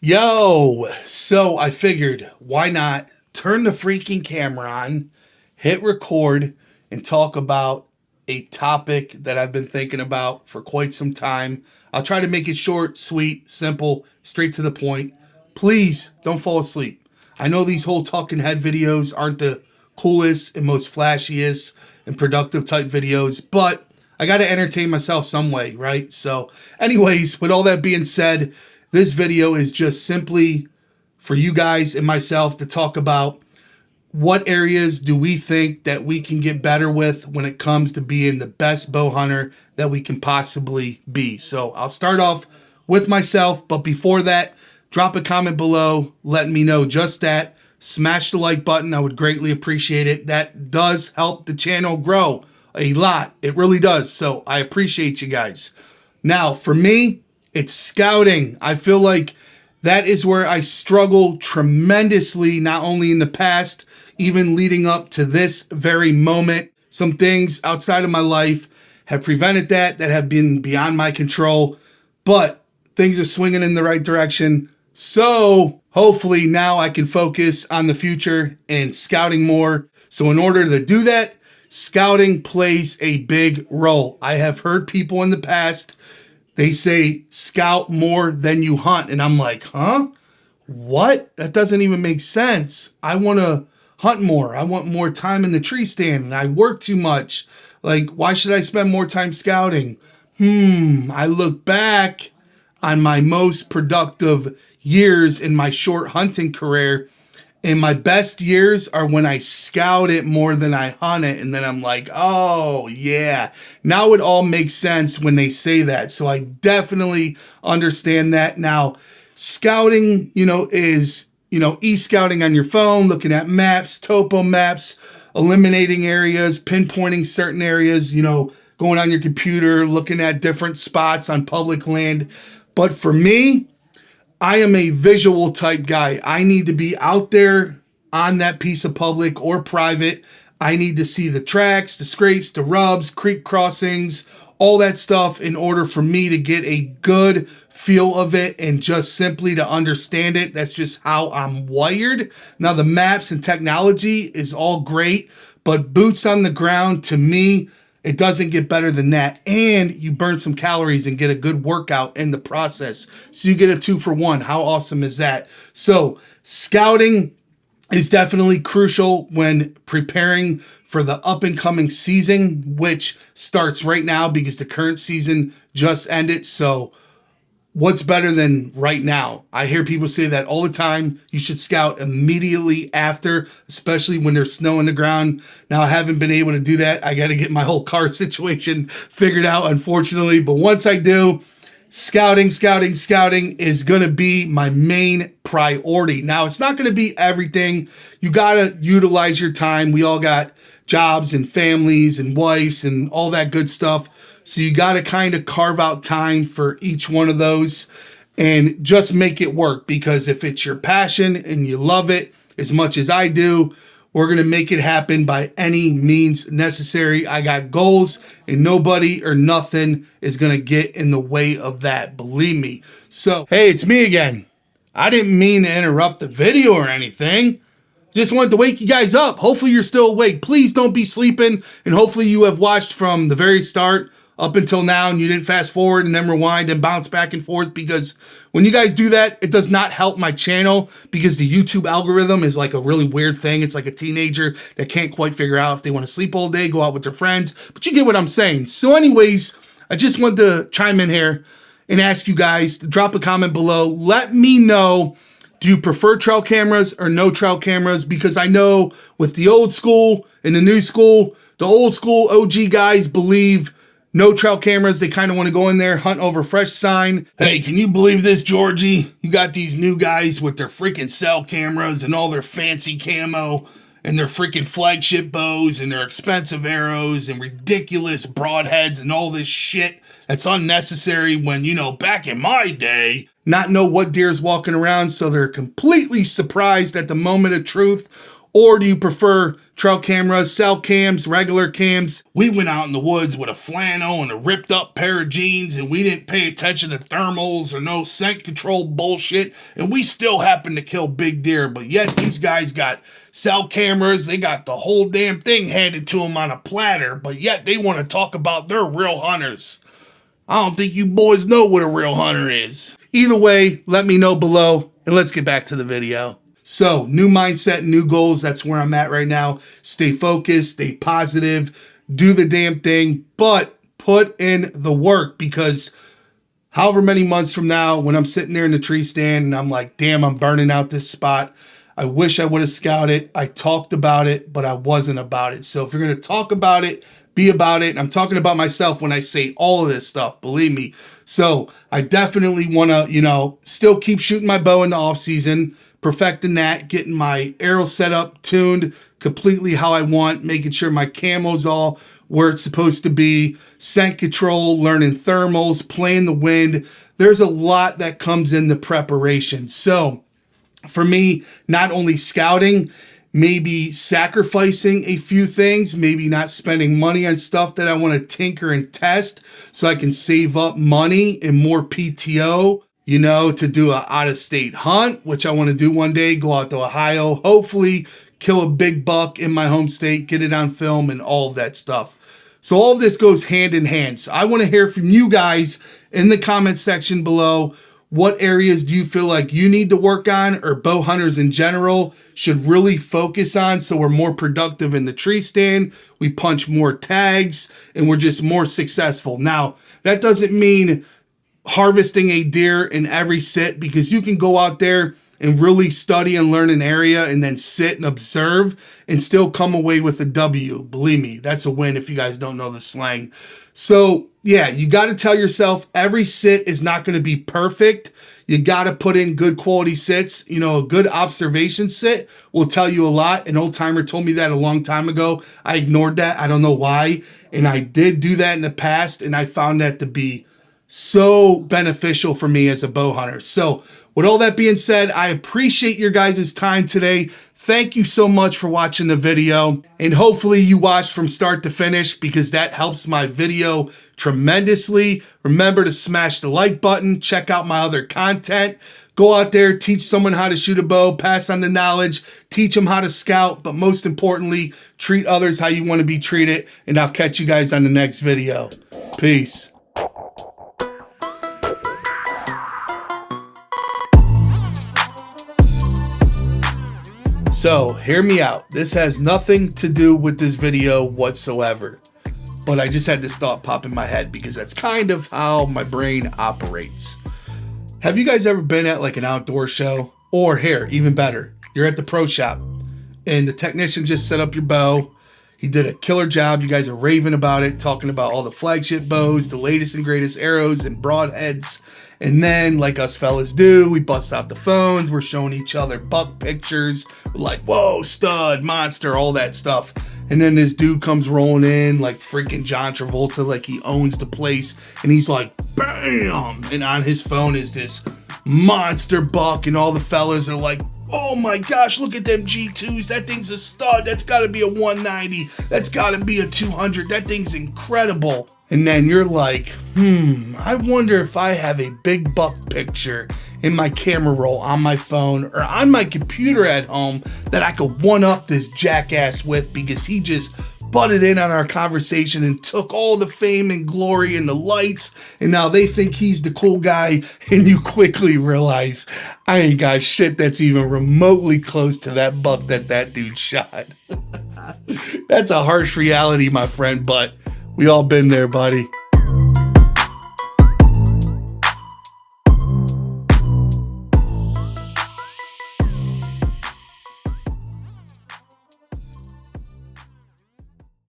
Yo, so I figured, why not turn the freaking camera on, hit record, and talk about a topic that I've been thinking about for quite some time. I'll try to make it short, sweet, simple, straight to the point. Please don't fall asleep. I know these whole talking head videos aren't the coolest and most flashiest and productive type videos, but I got to entertain myself some way, right? So anyways, with all that being said, this video is just simply for you guys and myself to talk about what areas do we think that we can get better with when it comes to being the best bow hunter that we can possibly be. So I'll start off with myself, but before that, drop a comment below letting me know just that. Smash the like button. I would greatly appreciate it. That does help the channel grow a lot. It really does. So I appreciate you guys. Now, for me, it's scouting. I feel like that is where I struggle tremendously, not only in the past, even leading up to this very moment. Some things outside of my life have prevented that have been beyond my control, but things are swinging in the right direction. So hopefully now I can focus on the future and scouting more. So in order to do that, scouting plays a big role. I have heard people in the past, they say scout more than you hunt. And I'm like, huh? What? That doesn't even make sense. I want to hunt more. I want more time in the tree stand and I work too much. Like, why should I spend more time scouting? I look back on my most productive years in my short hunting career, and my best years are when I scout it more than I hunt it. And then I'm like, oh yeah, now it all makes sense when they say that. So I definitely understand that. Now, scouting, is, e-scouting on your phone, looking at maps, topo maps, eliminating areas, pinpointing certain areas, going on your computer, looking at different spots on public land. But for me, I am a visual type guy. I need to be out there on that piece of public or private. I need to see the tracks, the scrapes, the rubs, creek crossings, all that stuff in order for me to get a good feel of it and just simply to understand it. That's just how I'm wired. Now, the maps and technology is all great, but boots on the ground, to me, it doesn't get better than that. And you burn some calories and get a good workout in the process. So you get a 2-for-1. How awesome is that? So scouting is definitely crucial when preparing for the up and coming season, which starts right now because the current season just ended. So what's better than right now? I hear people say that all the time. You should scout immediately after, especially when there's snow on the ground. Now, I haven't been able to do that. I got to get my whole car situation figured out, unfortunately. But once I do, scouting is going to be my main priority. Now, it's not going to be everything. You got to utilize your time. We all got jobs and families and wives and all that good stuff. So you got to kind of carve out time for each one of those and just make it work, because if it's your passion and you love it as much as I do, we're going to make it happen by any means necessary. I got goals and nobody or nothing is going to get in the way of that. Believe me. So, hey, it's me again. I didn't mean to interrupt the video or anything. Just wanted to wake you guys up. Hopefully you're still awake. Please don't be sleeping. And hopefully you have watched from the very start up until now and you didn't fast forward and then rewind and bounce back and forth, because when you guys do that, it does not help my channel, because the YouTube algorithm is like a really weird thing. It's like a teenager that can't quite figure out if they want to sleep all day, go out with their friends, but you get what I'm saying. So anyways, I just wanted to chime in here and ask you guys to drop a comment below. Let me know, do you prefer trail cameras or no trail cameras? Because I know with the old school and the new school, the old school OG guys believe no trail cameras. They kind of want to go in there, hunt over fresh sign. Hey, can you believe this, Georgie? You got these new guys with their freaking cell cameras and all their fancy camo and their freaking flagship bows and their expensive arrows and ridiculous broadheads and all this shit that's unnecessary when, back in my day, not know what deer's walking around, so they're completely surprised at the moment of truth, Or do you prefer trail cameras, cell cams, regular cams? We went out in the woods with a flannel and a ripped up pair of jeans, and we didn't pay attention to thermals or no scent control bullshit, and we still happened to kill big deer. But yet these guys got cell cameras, they got the whole damn thing handed to them on a platter, but yet they want to talk about their real hunters. I don't think you boys know what a real hunter is. Either way, let me know below, and let's get back to the video. So, new mindset, new goals, that's where I'm at right now. Stay focused, stay positive, do the damn thing, but put in the work, because however many months from now, when I'm sitting there in the tree stand and I'm like, damn, I'm burning out this spot, I wish I would have scouted. I talked about it, but I wasn't about it. So if you're going to talk about it, be about it. And I'm talking about myself when I say all of this stuff, believe me. So I definitely want to, still keep shooting my bow in the off season, perfecting that, getting my arrow set up, tuned completely how I want, making sure my camo's all where it's supposed to be, scent control, learning thermals, playing the wind. There's a lot that comes in the preparation. So for me, not only scouting, maybe sacrificing a few things, maybe not spending money on stuff that I want to tinker and test so I can save up money and more PTO, to do a out-of-state hunt, which I want to do one day, go out to Ohio, hopefully kill a big buck in my home state, get it on film and all of that stuff. So all of this goes hand in hand. So I want to hear from you guys in the comment section below. What areas do you feel like you need to work on, or bow hunters in general should really focus on, so we're more productive in the tree stand, we punch more tags, and we're just more successful? Now, that doesn't mean harvesting a deer in every sit, because you can go out there and really study and learn an area and then sit and observe and still come away with a W. Believe me, that's a win if you guys don't know the slang. So yeah, you got to tell yourself every sit is not going to be perfect. You got to put in good quality sits. A good observation sit will tell you a lot. An old timer told me that a long time ago. I ignored that. I don't know why. And I did do that in the past, and I found that to be so beneficial for me as a bow hunter. So with all that being said, I appreciate your guys' time today. Thank you so much for watching the video, and hopefully you watched from start to finish, because that helps my video tremendously. Remember to smash the like button, check out my other content. Go out there, teach someone how to shoot a bow, pass on the knowledge, teach them how to scout, but most importantly, treat others how you want to be treated, and I'll catch you guys on the next video. Peace. So, hear me out. This has nothing to do with this video whatsoever, but I just had this thought pop in my head because that's kind of how my brain operates. Have you guys ever been at like an outdoor show? Or here, even better, you're at the pro shop and the technician just set up your bow. He did a killer job. You guys are raving about it, talking about all the flagship bows, the latest and greatest arrows and broadheads. And then, like us fellas do, we bust out the phones. We're showing each other buck pictures. We're like, whoa, stud, monster, all that stuff. And then this dude comes rolling in like freaking John Travolta, like he owns the place. And he's like, bam! And on his phone is this monster buck. And all the fellas are like, oh my gosh, look at them G2s. That thing's a stud. That's got to be a 190. That's got to be a 200. That thing's incredible. And then you're like, I wonder if I have a big buck picture in my camera roll on my phone or on my computer at home that I could one-up this jackass with, because he just butted in on our conversation and took all the fame and glory and the lights, and now they think he's the cool guy, and you quickly realize I ain't got shit that's even remotely close to that buck that dude shot. That's a harsh reality, my friend, but we all been there, buddy.